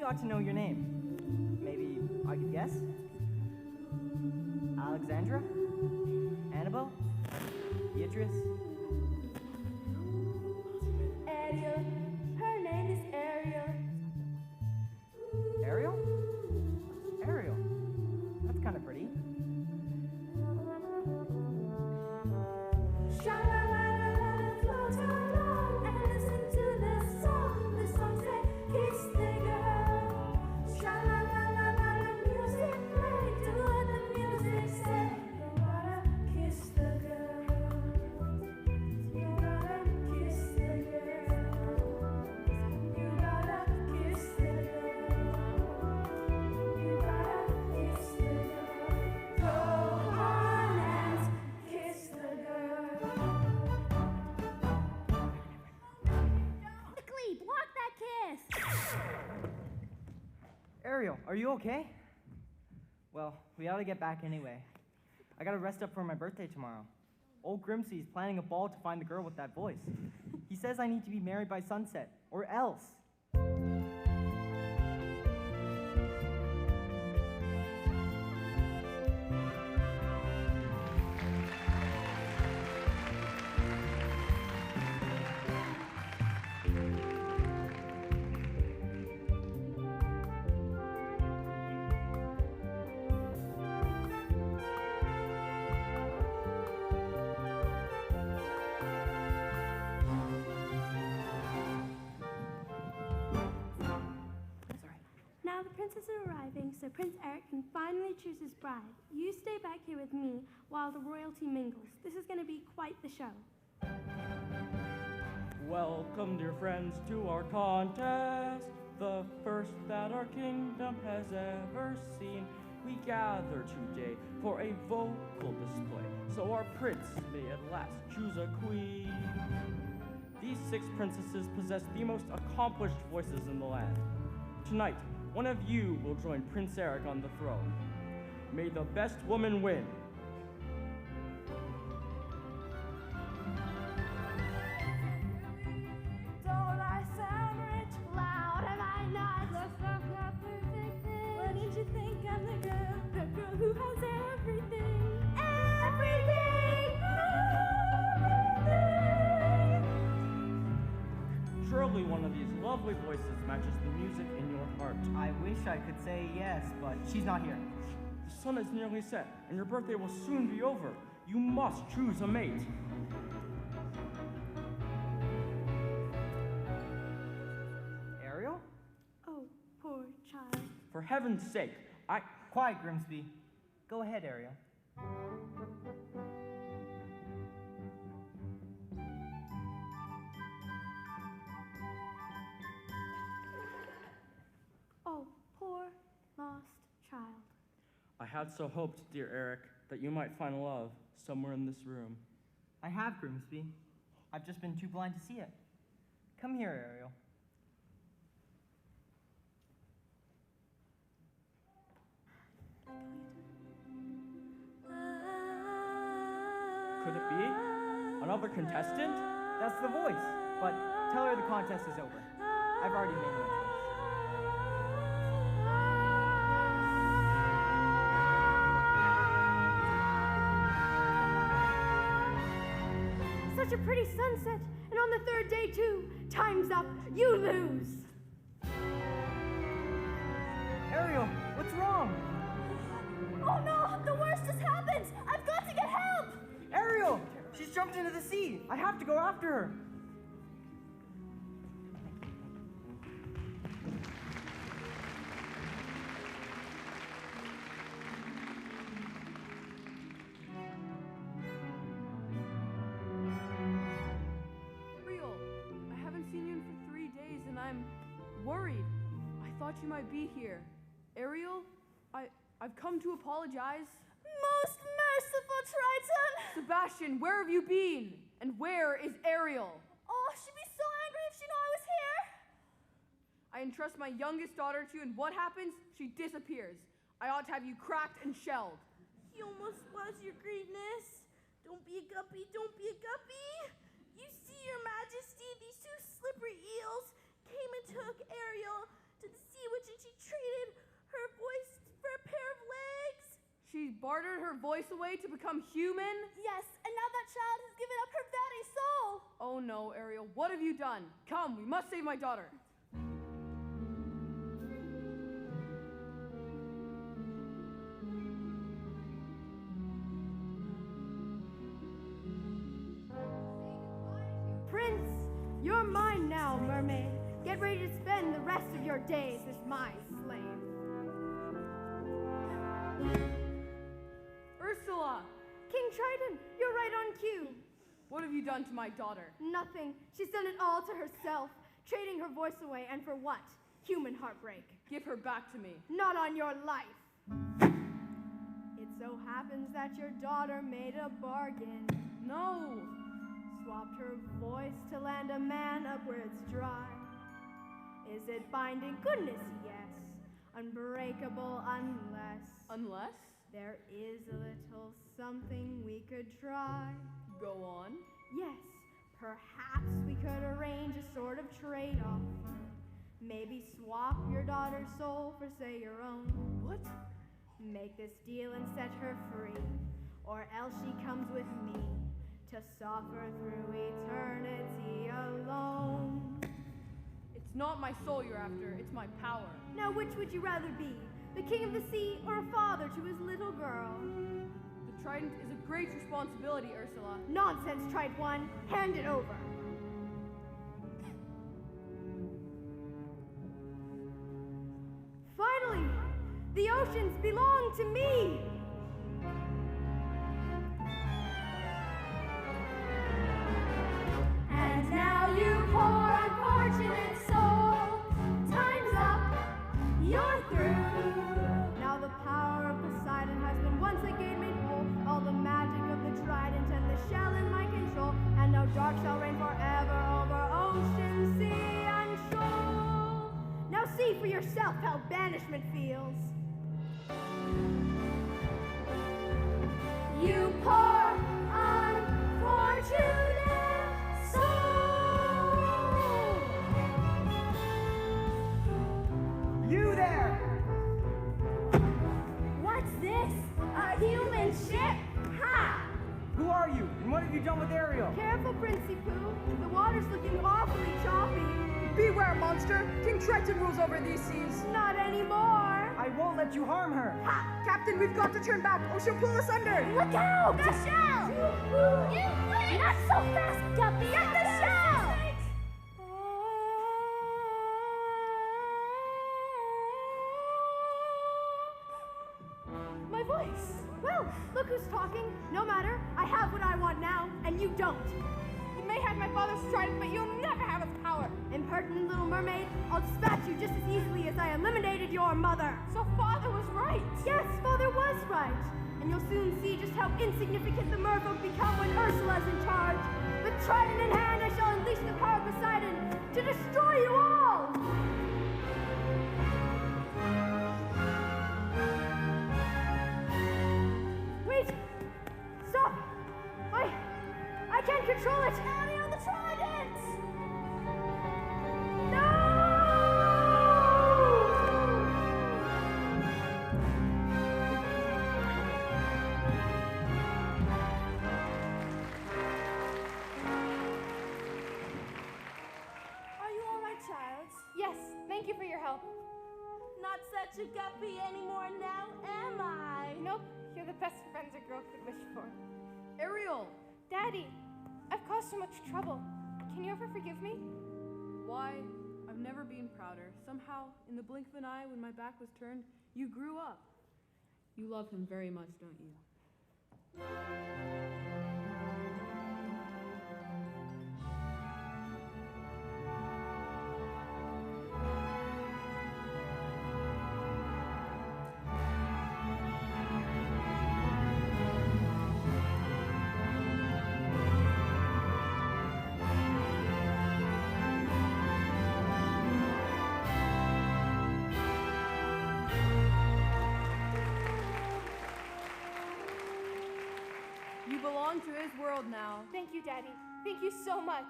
ought to know your name. Maybe I could guess? Alexandra? Annabelle? Beatrice? Ariel. Her name is Ariel. Ariel? Ariel. That's kind of pretty. Sha-la-la-la-la, float along and listen to the song. The song says, kiss the girl. Sha-la-la-la-la, music play. Do what the music say. You gotta kiss the girl. You gotta kiss the girl. You gotta kiss the girl. You gotta kiss the girl. Go on and kiss the girl. Quickly, block that kiss! Ariel, are you okay? Well, we ought to get back anyway. I gotta rest up for my birthday tomorrow. Old Grimsey's planning a ball to find the girl with that voice. He says I need to be married by sunset, or else. Now the princess is arriving, so Prince Eric can finally choose his bride. You stay back here with me while the royalty mingles. This is going to be quite the show. Welcome, dear friends, to our contest, the first that our kingdom has ever seen. We gather today for a vocal display, so our prince may at last choose a queen. These 6 princesses possess the most accomplished voices in the land. Tonight, one of you will join Prince Eric on the throne. May the best woman win. Don't I sound rich? Loud am I not? Look, perfect. What did you think I'm the girl who has everything? Everything! Surely one of these lovely voices matches the music in your heart. I wish I could say yes, but she's not here. The sun is nearly set, and your birthday will soon be over. You must choose a mate. Ariel? Oh, poor child. For heaven's sake, Quiet, Grimsby. Go ahead, Ariel. Oh, poor lost child. I had so hoped, dear Eric, that you might find love somewhere in this room. I have, Grimsby. I've just been too blind to see it. Come here, Ariel. Could it be? Another contestant? That's the voice. But tell her the contest is over. I've already made my choice. Such a pretty sunset, and on the 3rd day too. Time's up. You lose. Ariel, what's wrong? Oh no, the worst has happened! I've got to get help! Ariel! She's jumped into the sea! I have to go after her! Ariel, I haven't seen you in for 3 days and I'm worried. I thought you might be here. Ariel, I've come to apologize. Most merciful Triton! Sebastian, where have you been? And where is Ariel? Oh, she'd be so angry if she knew I was here! I entrust my youngest daughter to you, and what happens? She disappears. I ought to have you cracked and shelled. He almost was, your greatness. Don't be a guppy, don't be a guppy. You see, your majesty, these 2 slippery eels came and took Ariel to the sea witch, and traded her voice for a pair of legs. She bartered her voice away to become human? Yes, and now that child has given up her very soul. Oh no, Ariel, what have you done? Come, we must save my daughter. Prince, you're mine now, mermaid. Get ready to spend the rest of your days as my slave. Ursula! King Triton, you're right on cue. What have you done to my daughter? Nothing. She's done it all to herself, trading her voice away, and for what? Human heartbreak. Give her back to me. Not on your life. It so happens that your daughter made a bargain. No! Swapped her voice to land a man up where it's dry. Is it binding? Goodness, yes. Unbreakable unless... Unless? There is a little something we could try. Go on. Yes, perhaps we could arrange a sort of trade-off. Maybe swap your daughter's soul for, say, your own. What? Make this deal and set her free, or else she comes with me to suffer through eternity alone. It's not my soul you're after, it's my power. Now, which would you rather be? The king of the sea or a father to his little girl? The trident is a great responsibility, Ursula. Nonsense, Trident One. Hand it over. Finally, the oceans belong to me. And now you poor unfortunate soul, time's up, you're through. Now the power of Poseidon has been once again made whole. All the magic of the trident and the shell in my control. And now dark shall reign forever over ocean, sea, and shoal. Now see for yourself how banishment feels. You poor unfortunate soul. You there! What's this? A human ship? Ha! Who are you, and what have you done with Ariel? Careful, Princey Pooh. The water's looking awfully choppy. Beware, monster! King Triton rules over these seas. Not anymore. I won't let you harm her. Ha! Captain, we've got to turn back, or she'll pull us under! Look out! The shell! You win! Not so fast, Guppy! Get the shell! My voice. Well, look who's talking. No matter. I have what I want now, and you don't. You may have my father's trident, but you'll never have its power. Impertinent little mermaid, I'll dispatch you just as easily as I eliminated your mother. So father was right. Yes, father was right. And you'll soon see just how insignificant the merfolk become when Ursula's in charge. With trident in hand, I shall unleash the power of Poseidon to destroy you all! Wait! Stop! I can't control it! Daddy on the trident! Are you all right, child? Yes, thank you for your help. Not such a guppy anymore now, am I? Nope, you're the best friends a girl could wish for. Ariel! Daddy, I've caused so much trouble. Can you ever forgive me? Why, I've never been prouder. Somehow, in the blink of an eye, when my back was turned, you grew up. You love him very much, don't you? You belong to his world now. Thank you, Daddy. Thank you so much.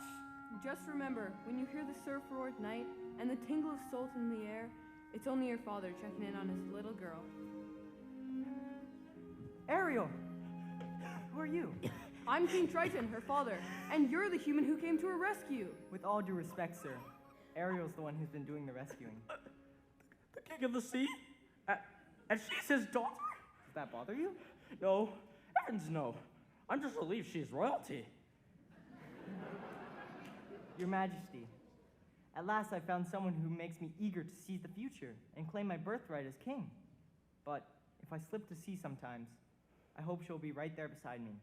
Just remember, when you hear the surf roar at night and the tingle of salt in the air, It's only your father checking in on his little girl. Ariel! Who are you? I'm King Triton, her father, and you're the human who came to her rescue. With all due respect, sir, Ariel's the one who's been doing the rescuing. The king of the sea? And she's his daughter? Does that bother you? No. Heavens no. I'm just relieved she's royalty. Your Majesty, at last I found someone who makes me eager to seize the future and claim my birthright as king. But if I slip to sea sometimes, I hope she'll be right there beside me.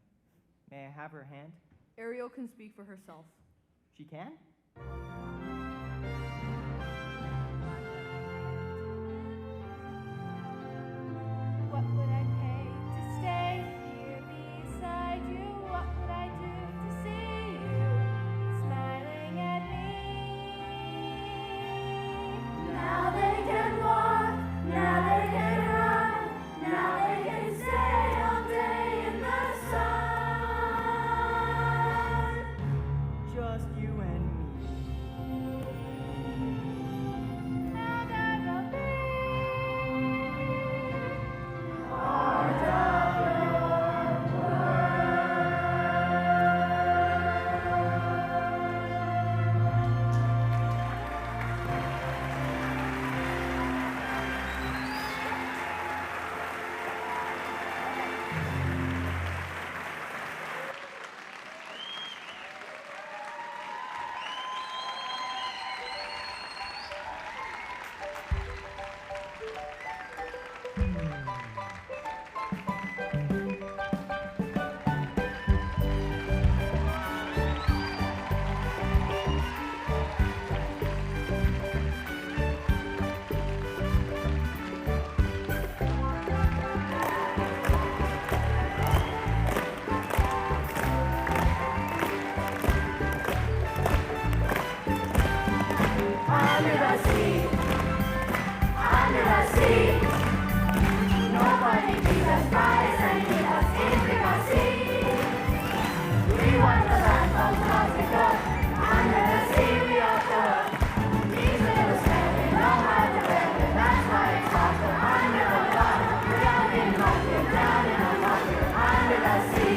May I have her hand? Ariel can speak for herself. She can? What would I pay to stay here beside you? What would I do to see you smiling at me? Now they can walk, now they can run, now they can stay all day in the sun. Just you and me. Now there will be Under the sea, under the sea. Nobody keeps us bright as any of us intricacy. We want the land of Mexico. Under the sea we are full. These little sailing know how to live, and that's why it's possible. Under the water, we are in market, down in the market, under the sea.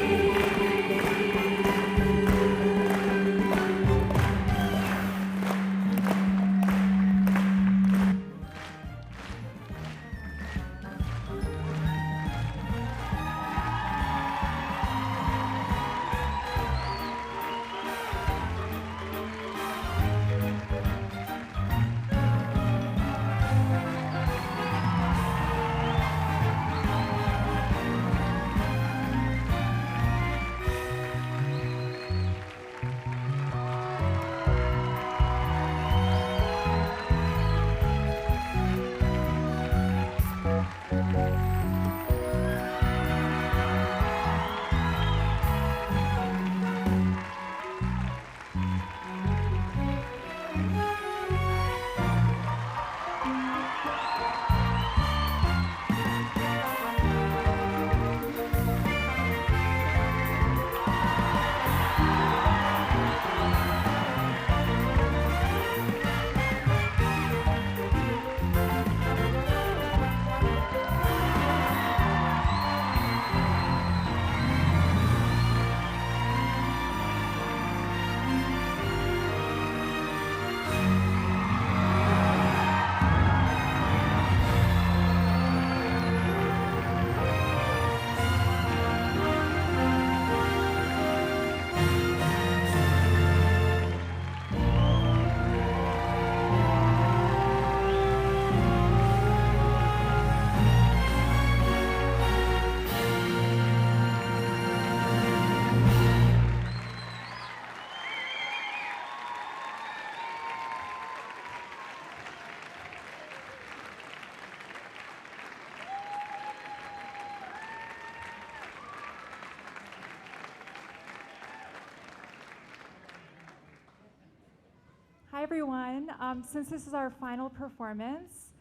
Hi, everyone. Since this is our final performance,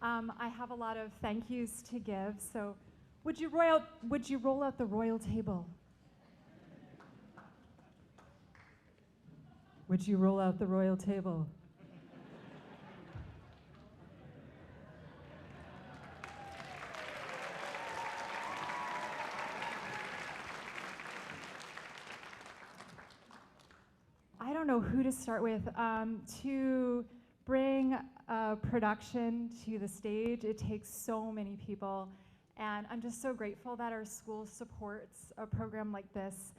I have a lot of thank yous to give. So would you roll out the royal table? Would you roll out the royal table? I don't know who to start with. To bring a production to the stage, it takes so many people. And I'm just so grateful that our school supports a program like this.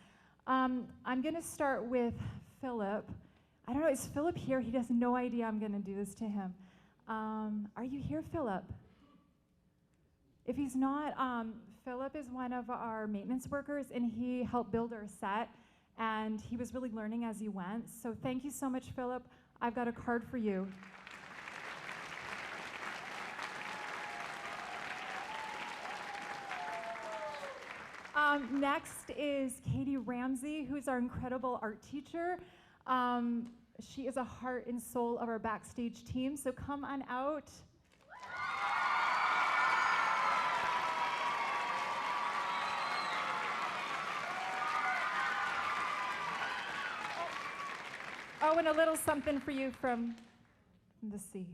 I'm going to start with Philip. I don't know, is Philip here? He has no idea I'm going to do this to him. Are you here, Philip? If he's not, Philip is one of our maintenance workers, and he helped build our set, and he was really learning as he went. So thank you so much, Philip. I've got a card for you. Next is Katie Ramsey, who's our incredible art teacher. She is a heart and soul of our backstage team, so come on out. Oh, and a little something for you from the sea.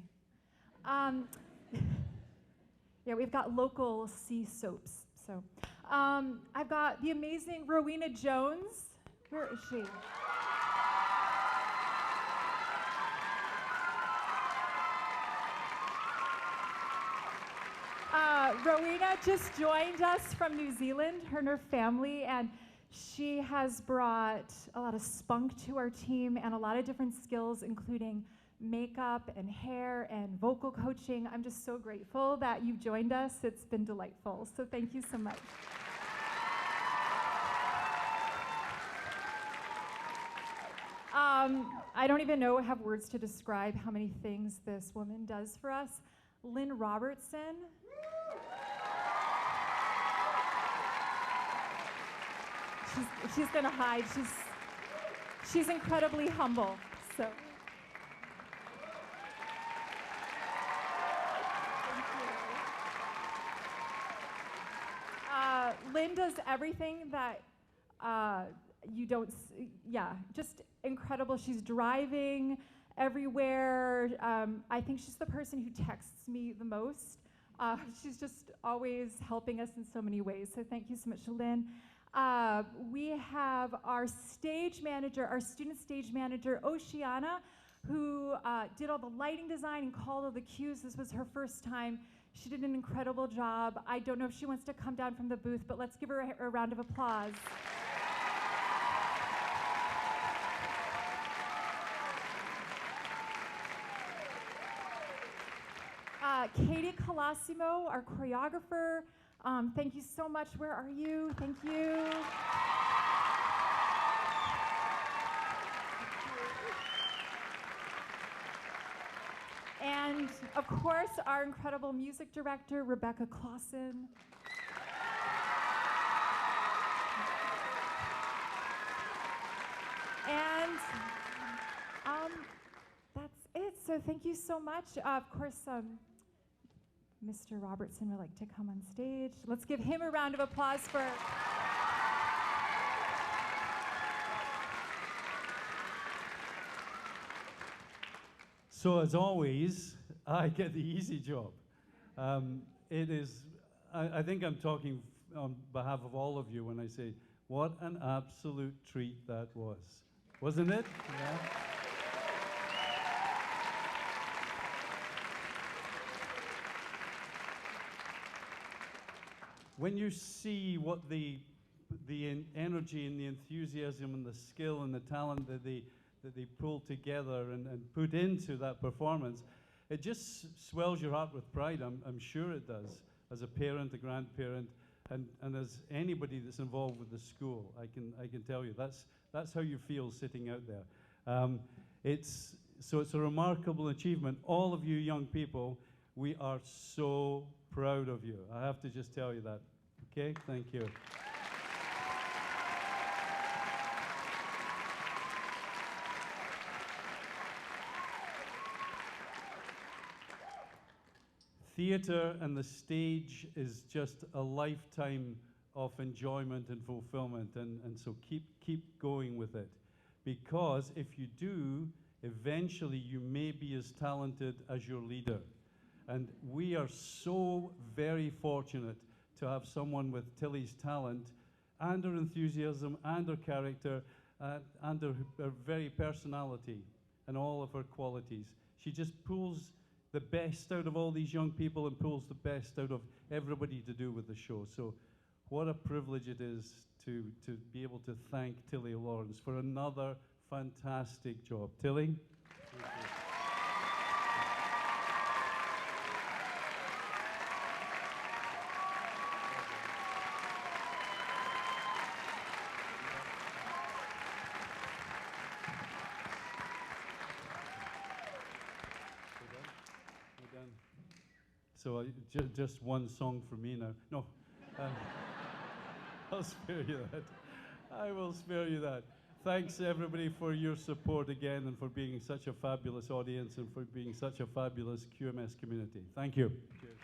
Yeah, we've got local sea soaps. So I've got the amazing Rowena Jones. Where is she? Rowena just joined us from New Zealand, her and her family, and she has brought a lot of spunk to our team and a lot of different skills, including makeup and hair and vocal coaching. I'm just so grateful that you've joined us. It's been delightful. So thank you so much. I don't even have words to describe how many things this woman does for us. Lynn Robertson. She's gonna hide. She's incredibly humble. So. Lynn does everything that you don't. Yeah, just incredible. She's driving everywhere. I think she's the person who texts me the most. She's just always helping us in so many ways. So thank you so much, Lynn. We have our stage manager, our student stage manager, Oceana, who did all the lighting design and called all the cues. This was her first time. She did an incredible job. I don't know if she wants to come down from the booth, but let's give her a round of applause. Katie Colosimo, our choreographer. Thank you so much. Where are you? Thank you. And of course, our incredible music director, Rebecca Clausen. And that's it. So thank you so much. Of course, Mr. Robertson would like to come on stage. Let's give him a round of applause for. So as always, I get the easy job. It is, I think I'm talking on behalf of all of you when I say, what an absolute treat that was. Wasn't it? Yeah. When you see what the energy and the enthusiasm and the skill and the talent that they pull together and put into that performance, it just swells your heart with pride. I'm sure it does. As a parent, a grandparent, and as anybody that's involved with the school, I can tell you that's how you feel sitting out there. It's a remarkable achievement. All of you young people, we are so proud of you. I have to just tell you that. Okay, thank you. Theatre and the stage is just a lifetime of enjoyment and fulfillment, and so keep going with it. Because if you do, eventually you may be as talented as your leader. And we are so very fortunate to have someone with Tilly's talent and her enthusiasm and her character and her very personality and all of her qualities. She just pulls the best out of all these young people and pulls the best out of everybody to do with the show. So what a privilege it is to be able to thank Tilly Lorence for another fantastic job. Tilly? Thank you. So just one song for me now. No, I'll spare you that. I will spare you that. Thanks everybody for your support again and for being such a fabulous audience and for being such a fabulous QMS community. Thank you. Cheers.